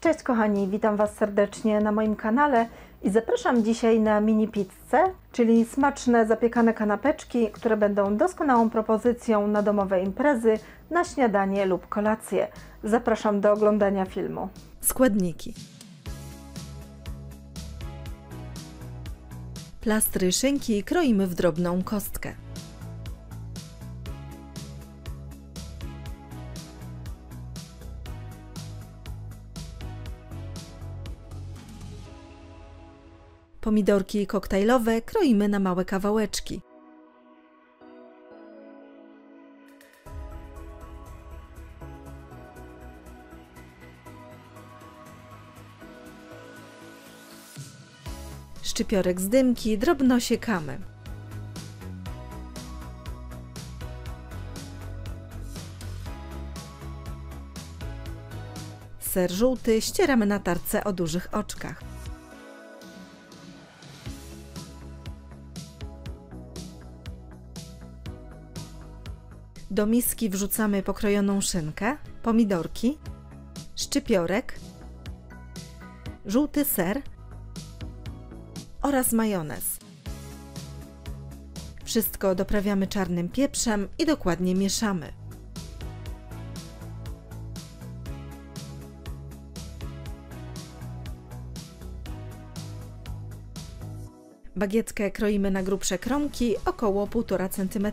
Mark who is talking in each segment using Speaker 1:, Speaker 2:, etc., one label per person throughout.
Speaker 1: Cześć kochani, witam Was serdecznie na moim kanale i zapraszam dzisiaj na mini pizzę, czyli smaczne zapiekane kanapeczki, które będą doskonałą propozycją na domowe imprezy, na śniadanie lub kolację. Zapraszam do oglądania filmu.
Speaker 2: Składniki: plastry szynki kroimy w drobną kostkę. Pomidorki koktajlowe kroimy na małe kawałeczki. Szczypiorek z dymki drobno siekamy. Ser żółty ścieramy na tarce o dużych oczkach. Do miski wrzucamy pokrojoną szynkę, pomidorki, szczypiorek, żółty ser oraz majonez. Wszystko doprawiamy czarnym pieprzem i dokładnie mieszamy. Bagietkę kroimy na grubsze kromki, około 1,5 cm.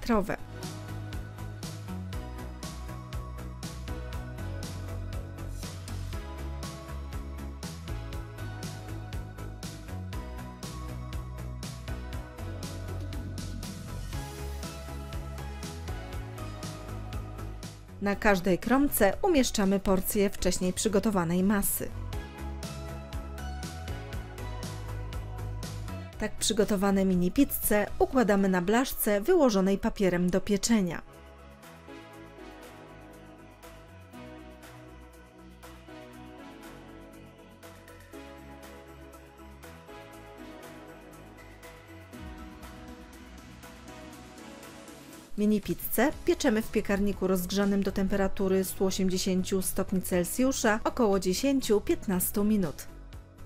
Speaker 2: Na każdej kromce umieszczamy porcję wcześniej przygotowanej masy. Tak przygotowane mini pizze układamy na blaszce wyłożonej papierem do pieczenia. Mini pizzę pieczemy w piekarniku rozgrzanym do temperatury 180 stopni Celsjusza około 10-15 minut.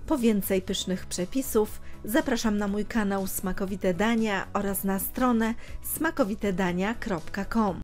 Speaker 2: Po więcej pysznych przepisów zapraszam na mój kanał Smakowite Dania oraz na stronę smakowitedania.com.